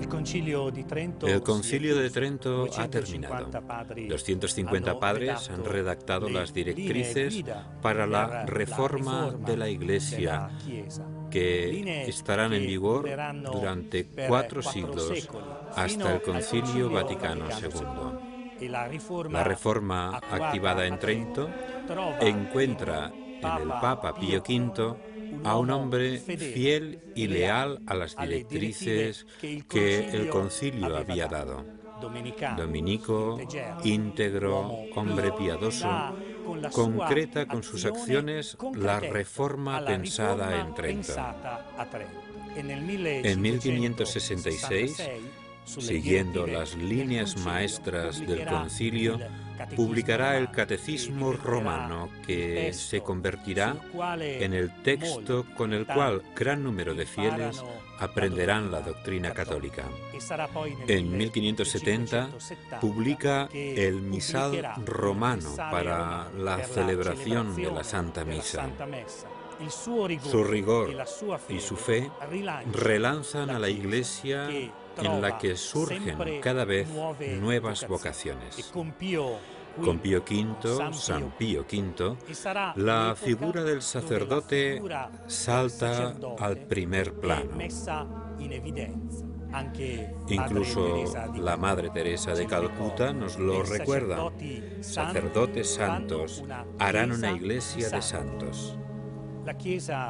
El Concilio de Trento ha terminado. 250 padres han redactado las directrices para la reforma de la Iglesia, que estarán en vigor durante 4 siglos hasta el Concilio Vaticano II. La reforma activada en Trento encuentra en el Papa Pío V a un hombre fiel y leal a las directrices que el concilio había dado. Dominico, íntegro, hombre piadoso, concreta con sus acciones la reforma pensada en Trento. En 1566, siguiendo las líneas maestras del concilio, publicará el Catecismo Romano, que se convertirá en el texto con el cual gran número de fieles aprenderán la doctrina católica. En 1570 publica el Misal Romano para la celebración de la Santa Misa. Su rigor y su fe relanzan a la Iglesia, en la que surgen cada vez nuevas vocaciones. Con Pío V, San Pío V, la figura del sacerdote salta al primer plano. Incluso la Madre Teresa de Calcuta nos lo recuerda. Sacerdotes santos harán una iglesia de santos.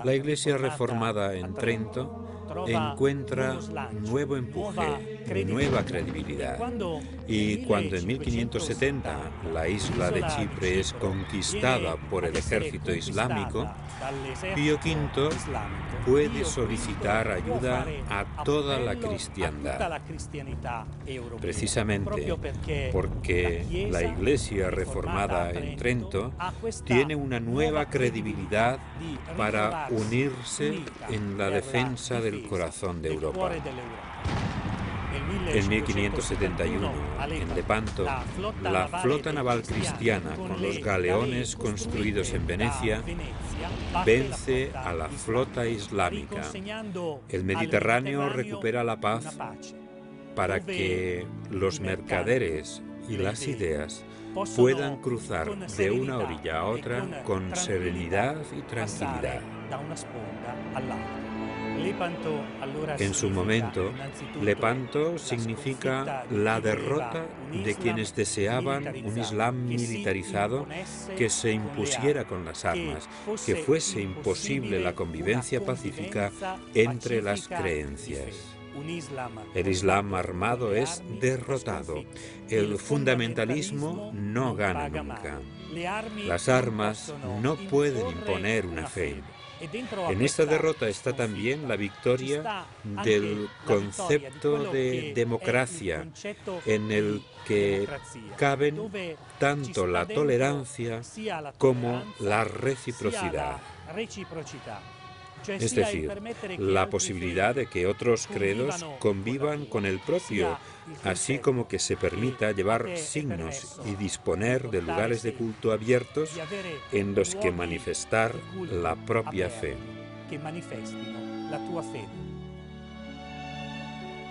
La Iglesia reformada en Trento encuentra nuevo empuje, nueva credibilidad. Y cuando en 1570 la isla de Chipre es conquistada por el ejército islámico, Pío V puede solicitar ayuda a toda la cristiandad. Precisamente porque la Iglesia reformada en Trento tiene una nueva credibilidad para unirse en la defensa del corazón de Europa. En 1571, en Lepanto, la flota naval cristiana, con los galeones construidos en Venecia, vence a la flota islámica. El Mediterráneo recupera la paz para que los mercaderes y las ideas puedan cruzar de una orilla a otra con serenidad y tranquilidad. En su momento, Lepanto significa la derrota de quienes deseaban un Islam militarizado que se impusiera con las armas, que fuese imposible la convivencia pacífica entre las creencias. El Islam armado es derrotado. El fundamentalismo no gana nunca. Las armas no pueden imponer una fe. En esta derrota está también la victoria del concepto de democracia, en el que caben tanto la tolerancia como la reciprocidad. Es decir, la posibilidad de que otros credos convivan con el propio, así como que se permita llevar signos y disponer de lugares de culto abiertos en los que manifestar la propia fe.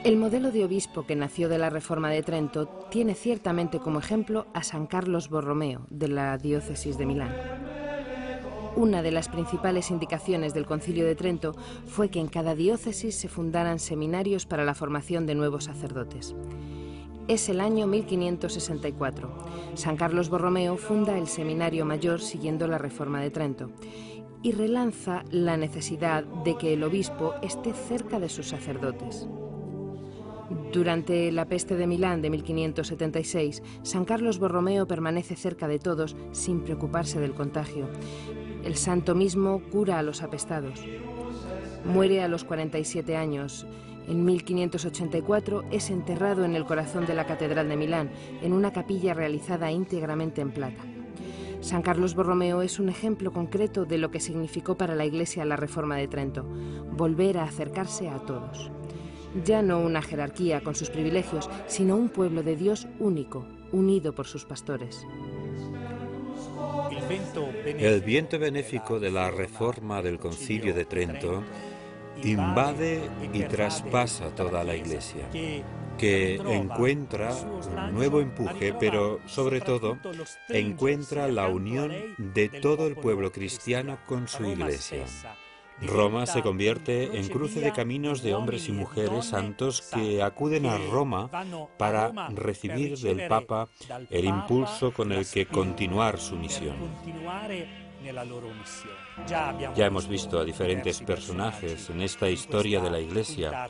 El modelo de obispo que nació de la Reforma de Trento tiene ciertamente como ejemplo a San Carlos Borromeo, de la diócesis de Milán. Una de las principales indicaciones del Concilio de Trento fue que en cada diócesis se fundaran seminarios para la formación de nuevos sacerdotes. Es el año 1564. San Carlos Borromeo funda el Seminario Mayor siguiendo la Reforma de Trento y relanza la necesidad de que el obispo esté cerca de sus sacerdotes. Durante la peste de Milán de 1576, San Carlos Borromeo permanece cerca de todos sin preocuparse del contagio. El santo mismo cura a los apestados. Muere a los 47 años. En 1584 es enterrado en el corazón de la Catedral de Milán, en una capilla realizada íntegramente en plata. San Carlos Borromeo es un ejemplo concreto de lo que significó para la Iglesia la Reforma de Trento, volver a acercarse a todos. Ya no una jerarquía con sus privilegios, sino un pueblo de Dios único, unido por sus pastores. El viento benéfico de la reforma del Concilio de Trento invade y traspasa toda la Iglesia, que encuentra un nuevo empuje, pero sobre todo encuentra la unión de todo el pueblo cristiano con su Iglesia. Roma se convierte en cruce de caminos de hombres y mujeres santos que acuden a Roma para recibir del Papa el impulso con el que continuar su misión. Ya hemos visto a diferentes personajes en esta historia de la Iglesia.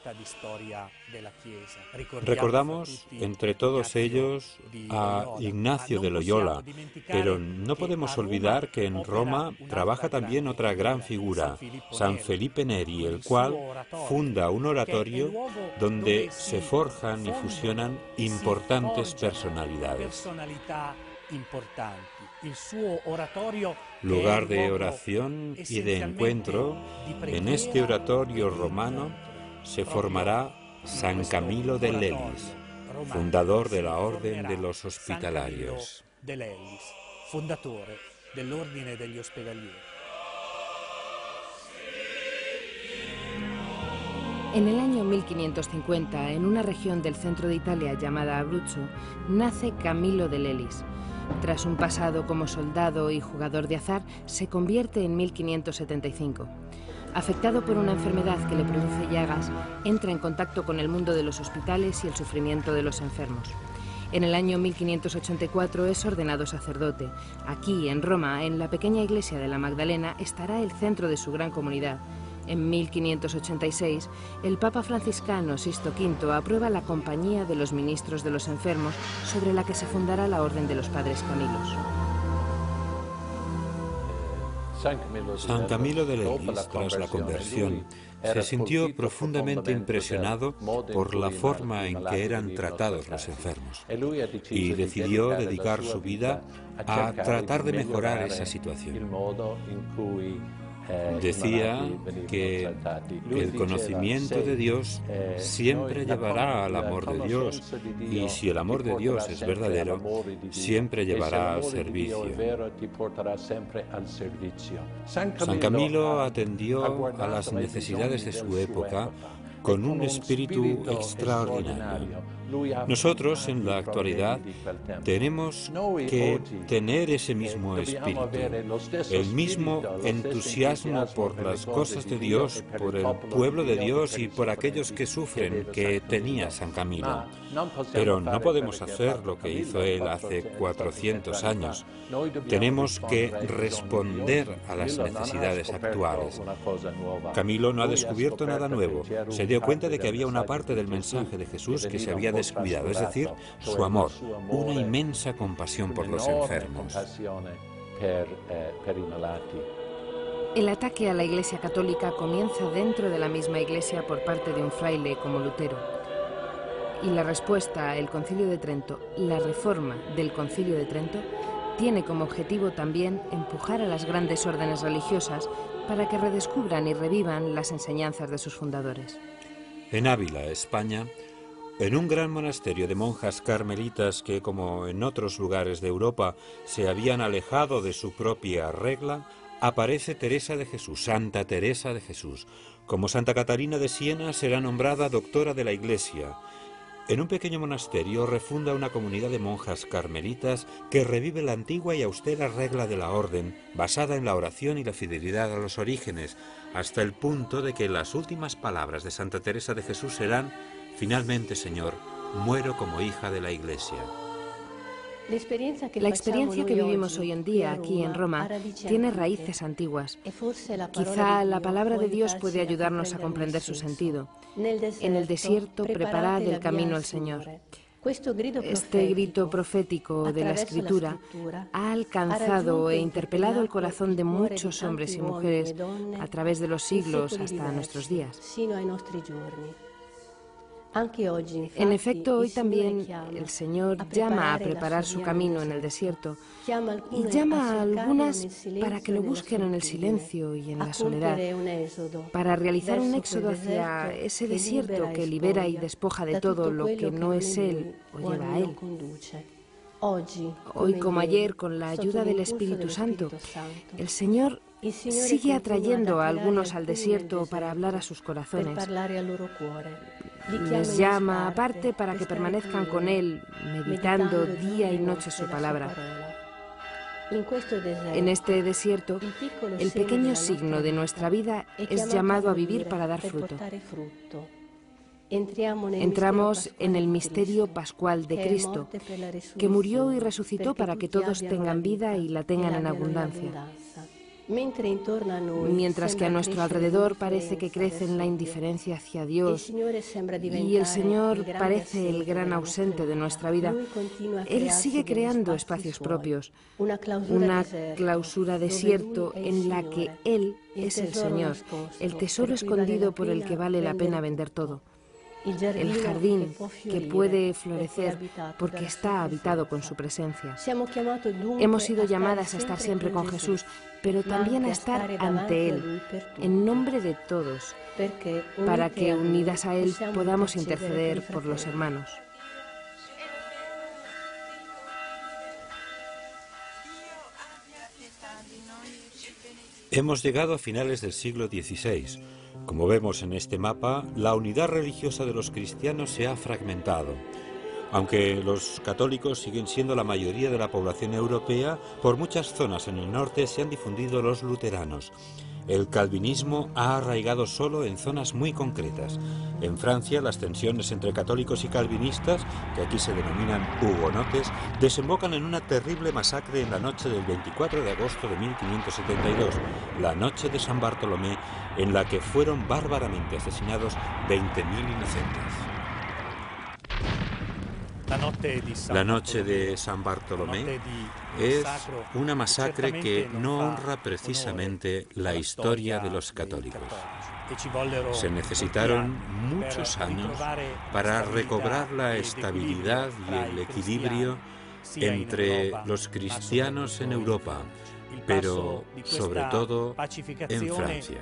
Recordamos entre todos ellos a Ignacio de Loyola, pero no podemos olvidar que en Roma trabaja también otra gran figura, San Felipe Neri, el cual funda un oratorio donde se forjan y fusionan importantes personalidades. Lugar de oración y de encuentro, en este oratorio romano se formará San Camilo de Lelis, fundador de la Orden de los Hospitalarios. En el año 1550, en una región del centro de Italia llamada Abruzzo, nace Camilo de Lelis. Tras un pasado como soldado y jugador de azar, se convierte en 1575. Afectado por una enfermedad que le produce llagas, entra en contacto con el mundo de los hospitales y el sufrimiento de los enfermos. En el año 1584 es ordenado sacerdote. Aquí, en Roma, en la pequeña iglesia de la Magdalena, estará el centro de su gran comunidad. En 1586, el Papa franciscano Sisto V aprueba la Compañía de los Ministros de los Enfermos, sobre la que se fundará la Orden de los Padres Camilos. San Camilo de Lelis, tras la conversión, se sintió profundamente impresionado por la forma en que eran tratados los enfermos y decidió dedicar su vida a tratar de mejorar esa situación. Decía que el conocimiento de Dios siempre llevará al amor de Dios, y si el amor de Dios es verdadero, siempre llevará al servicio. San Camilo atendió a las necesidades de su época con un espíritu extraordinario. Nosotros, en la actualidad, tenemos que tener ese mismo espíritu, el mismo entusiasmo por las cosas de Dios, por el pueblo de Dios y por aquellos que sufren que tenía San Camilo. Pero no podemos hacer lo que hizo él hace 400 años. Tenemos que responder a las necesidades actuales. Camilo no ha descubierto nada nuevo. Se dio cuenta de que había una parte del mensaje de Jesús que se había descuidado, es decir, su amor, una inmensa compasión por los enfermos. El ataque a la Iglesia Católica comienza dentro de la misma Iglesia por parte de un fraile como Lutero. Y la respuesta, el Concilio de Trento, la reforma del Concilio de Trento, tiene como objetivo también empujar a las grandes órdenes religiosas para que redescubran y revivan las enseñanzas de sus fundadores. En Ávila, España, en un gran monasterio de monjas carmelitas que, como en otros lugares de Europa, se habían alejado de su propia regla, aparece Teresa de Jesús, Santa Teresa de Jesús. Como Santa Catarina de Siena, será nombrada doctora de la Iglesia. En un pequeño monasterio refunda una comunidad de monjas carmelitas que revive la antigua y austera regla de la orden, basada en la oración y la fidelidad a los orígenes, hasta el punto de que las últimas palabras de Santa Teresa de Jesús serán: finalmente, Señor, muero como hija de la Iglesia. La experiencia que vivimos hoy en día aquí en Roma tiene raíces antiguas. Quizá la palabra de Dios puede ayudarnos a comprender su sentido. En el desierto preparad el camino al Señor. Este grito profético de la Escritura ha alcanzado e interpelado el corazón de muchos hombres y mujeres a través de los siglos hasta nuestros días. En efecto, hoy también el Señor llama a preparar su camino en el desierto y llama a algunas para que lo busquen en el silencio y en la soledad, para realizar un éxodo hacia ese desierto que libera y despoja de todo lo que no es Él o lleva a Él. Hoy como ayer, con la ayuda del Espíritu Santo, el Señor sigue atrayendo a algunos al desierto para hablar a sus corazones. Les llama aparte para que permanezcan con Él, meditando día y noche su palabra. En este desierto, el pequeño signo de nuestra vida es llamado a vivir para dar fruto. Entramos en el misterio pascual de Cristo, que murió y resucitó para que todos tengan vida y la tengan en abundancia. Mientras que a nuestro alrededor parece que crece en la indiferencia hacia Dios y el Señor parece el gran ausente de nuestra vida, Él sigue creando espacios propios, una clausura desierto en la que Él es el Señor, el tesoro escondido por el que vale la pena vender todo. El jardín que puede florecer porque está habitado con su presencia. Hemos sido llamadas a estar siempre con Jesús, pero también a estar ante Él, en nombre de todos, para que unidas a Él podamos interceder por los hermanos. Hemos llegado a finales del siglo XVI. Como vemos en este mapa, la unidad religiosa de los cristianos se ha fragmentado. Aunque los católicos siguen siendo la mayoría de la población europea, por muchas zonas en el norte se han difundido los luteranos. El calvinismo ha arraigado solo en zonas muy concretas. En Francia, las tensiones entre católicos y calvinistas, que aquí se denominan hugonotes, desembocan en una terrible masacre en la noche del 24 de agosto de 1572, la noche de San Bartolomé, en la que fueron bárbaramente asesinados 20.000 inocentes. La noche de San Bartolomé es una masacre que no honra precisamente la historia de los católicos. Se necesitaron muchos años para recobrar la estabilidad y el equilibrio entre los cristianos en Europa, pero sobre todo en Francia.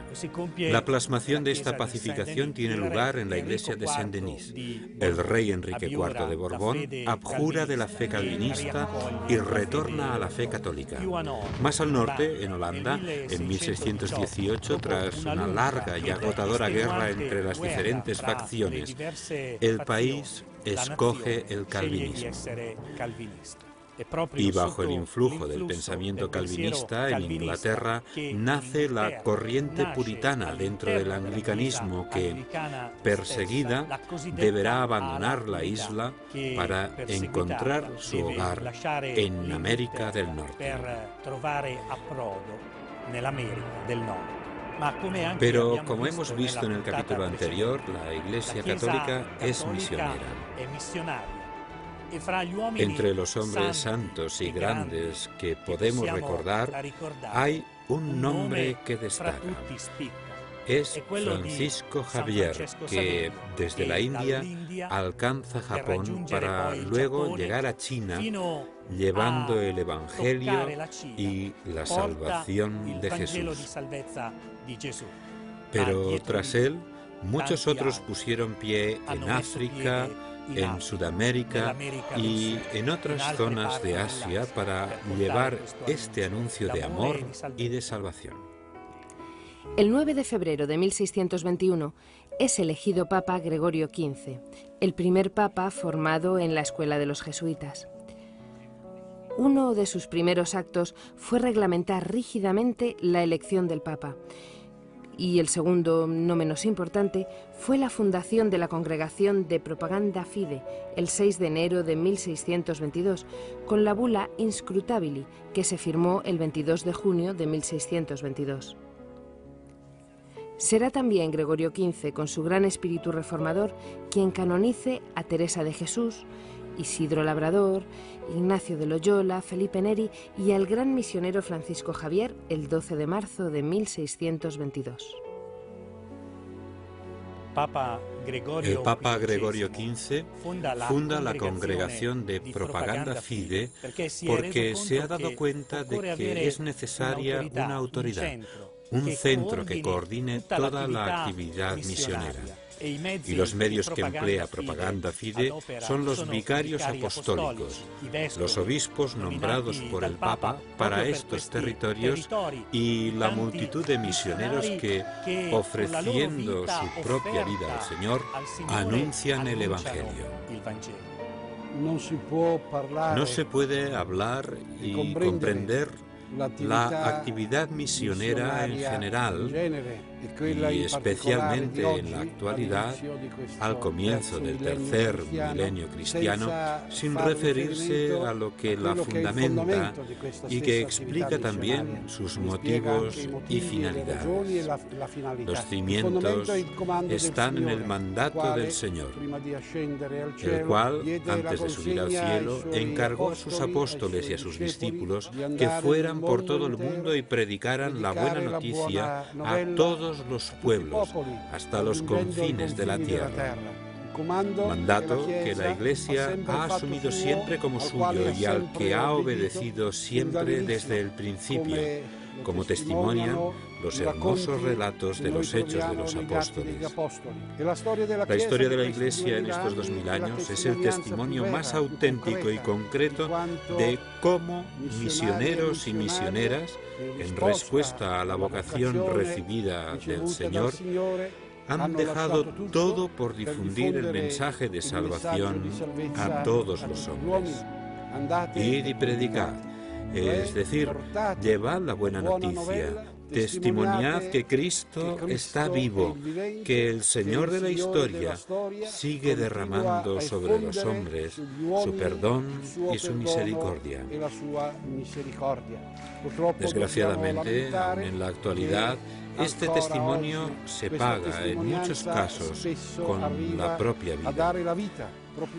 La plasmación de esta pacificación tiene lugar en la iglesia de Saint-Denis. El rey Enrique IV de Borbón abjura de la fe calvinista y retorna a la fe católica. Más al norte, en Holanda, en 1618, tras una larga y agotadora guerra entre las diferentes facciones, el país escoge el calvinismo. Y bajo el influjo del pensamiento calvinista en Inglaterra nace la corriente puritana dentro del anglicanismo que, perseguida, deberá abandonar la isla para encontrar su hogar en América del Norte. Pero, como hemos visto en el capítulo anterior, la Iglesia Católica es misionera. Entre los hombres santos y grandes que podemos recordar, hay un nombre que destaca. Es Francisco Javier, que desde la India alcanza Japón para luego llegar a China, llevando el Evangelio y la salvación de Jesús. Pero tras él, muchos otros pusieron pie en África, en Sudamérica y en otras zonas de Asia para llevar este anuncio de amor y de salvación. El 9 de febrero de 1621 es elegido Papa Gregorio XV, el primer papa formado en la escuela de los jesuitas. Uno de sus primeros actos fue reglamentar rígidamente la elección del papa. Y el segundo, no menos importante, fue la fundación de la Congregación de Propaganda Fide el 6 de enero de 1622, con la bula Inscrutabili, que se firmó el 22 de junio de 1622. Será también Gregorio XV, con su gran espíritu reformador, quien canonice a Teresa de Jesús, Isidro Labrador, Ignacio de Loyola, Felipe Neri y al gran misionero Francisco Javier el 12 de marzo de 1622. El Papa Gregorio XV funda la Congregación de Propaganda Fide porque se ha dado cuenta de que es necesaria una autoridad, un centro que coordine toda la actividad misionera. y los medios que emplea Propaganda Fide son los vicarios apostólicos, los obispos nombrados por el Papa para estos territorios y la multitud de misioneros que, ofreciendo su propia vida al Señor, anuncian el Evangelio. No se puede hablar y comprender la actividad misionera en general y especialmente en la actualidad, al comienzo del tercer milenio cristiano, sin referirse a lo que la fundamenta y que explica también sus motivos y finalidades. Los cimientos están en el mandato del Señor, el cual, antes de subir al cielo, encargó a sus apóstoles y a sus discípulos que fueran por todo el mundo y predicaran la buena noticia a todos los pueblos, hasta los confines de la tierra. Mandato que la Iglesia ha asumido siempre como suyo y al que ha obedecido siempre desde el principio, como testimonian los hermosos relatos de los hechos de los apóstoles. La historia de la Iglesia en estos 2000 años es el testimonio más auténtico y concreto de cómo misioneros y misioneras, en respuesta a la vocación recibida del Señor, han dejado todo por difundir el mensaje de salvación a todos los hombres. Id y predicad, es decir, llevad la buena noticia, testimoniad que Cristo está vivo, que el Señor de la historia sigue derramando sobre los hombres su perdón y su misericordia. Desgraciadamente, aún en la actualidad, este testimonio se paga en muchos casos con la propia vida.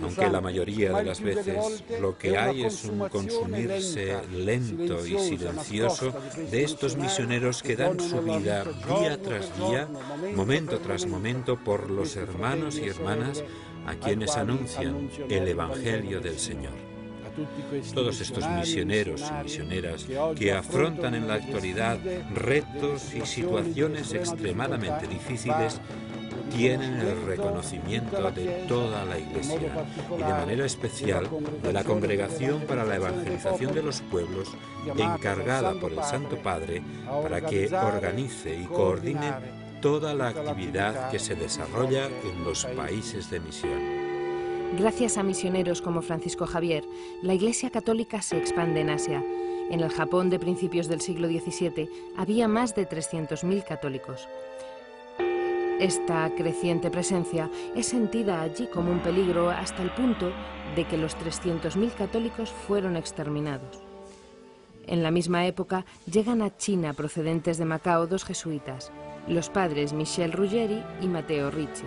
Aunque la mayoría de las veces lo que hay es un consumirse lento y silencioso de estos misioneros que dan su vida día tras día, momento tras momento, por los hermanos y hermanas a quienes anuncian el Evangelio del Señor. Todos estos misioneros y misioneras que afrontan en la actualidad retos y situaciones extremadamente difíciles tienen el reconocimiento de toda la Iglesia y de manera especial de la Congregación para la Evangelización de los Pueblos, encargada por el Santo Padre para que organice y coordine toda la actividad que se desarrolla en los países de misión. Gracias a misioneros como Francisco Javier, la Iglesia Católica se expande en Asia. En el Japón de principios del siglo XVII había más de 300.000 católicos. Esta creciente presencia es sentida allí como un peligro hasta el punto de que los 300.000 católicos fueron exterminados. En la misma época llegan a China procedentes de Macao 2 jesuitas, los padres Michel Ruggeri y Matteo Ricci.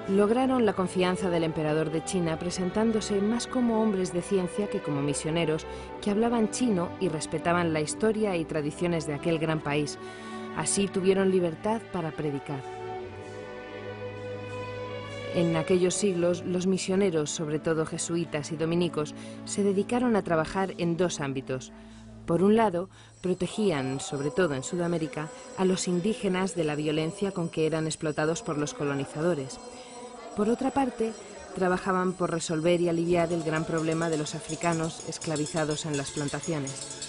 Lograron la confianza del emperador de China presentándose más como hombres de ciencia que como misioneros que hablaban chino y respetaban la historia y tradiciones de aquel gran país. Así tuvieron libertad para predicar. En aquellos siglos, los misioneros, sobre todo jesuitas y dominicos, se dedicaron a trabajar en dos ámbitos. Por un lado, protegían, sobre todo en Sudamérica, a los indígenas de la violencia con que eran explotados por los colonizadores. Por otra parte, trabajaban por resolver y aliviar el gran problema de los africanos esclavizados en las plantaciones.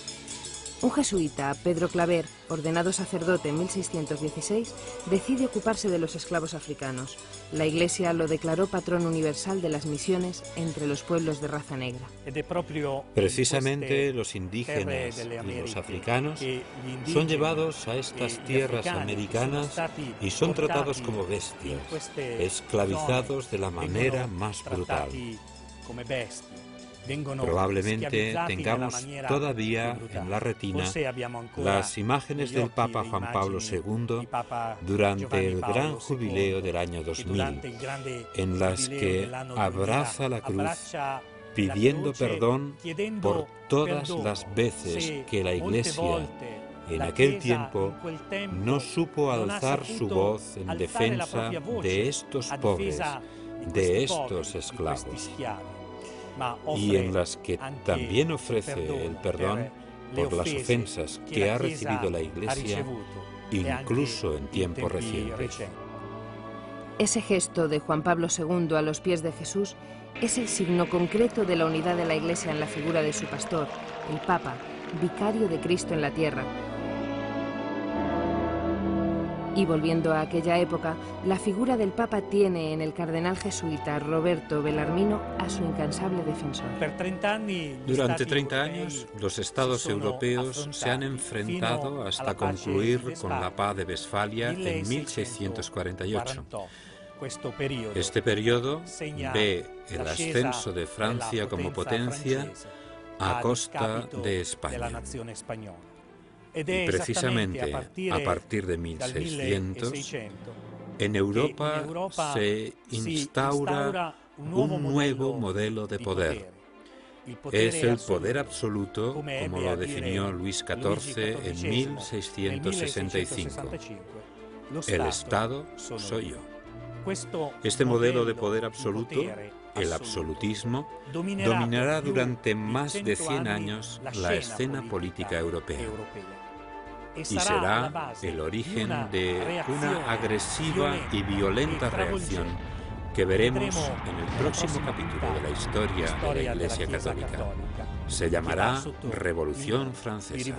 Un jesuita, Pedro Claver, ordenado sacerdote en 1616, decide ocuparse de los esclavos africanos. La Iglesia lo declaró patrón universal de las misiones entre los pueblos de raza negra. Precisamente los indígenas y los africanos son llevados a estas tierras americanas y son tratados como bestias, esclavizados de la manera más brutal. Probablemente tengamos todavía en la retina las imágenes del Papa Juan Pablo II durante el gran jubileo del año 2000, en las que abraza la cruz pidiendo perdón por todas las veces que la Iglesia en aquel tiempo no supo alzar su voz en defensa de estos pobres, de estos esclavos, y en las que también ofrece el perdón por las ofensas que ha recibido la Iglesia, incluso en tiempos recientes. Ese gesto de Juan Pablo II a los pies de Jesús es el signo concreto de la unidad de la Iglesia en la figura de su pastor, el Papa, vicario de Cristo en la tierra. Y volviendo a aquella época, la figura del Papa tiene en el cardenal jesuita Roberto Bellarmino a su incansable defensor. Durante 30 años, los estados europeos se han enfrentado hasta concluir con la paz de Westfalia en 1648. Este periodo ve el ascenso de Francia como potencia a costa de España. Y precisamente a partir de 1600, en Europa se instaura un nuevo modelo de poder. Es el poder absoluto, como lo definió Luis XIV en 1665. El Estado soy yo. Este modelo de poder absoluto, el absolutismo, dominará durante más de 100 años la escena política europea y será el origen de una agresiva y violenta reacción que veremos en el próximo capítulo de la historia de la Iglesia Católica. Se llamará Revolución Francesa.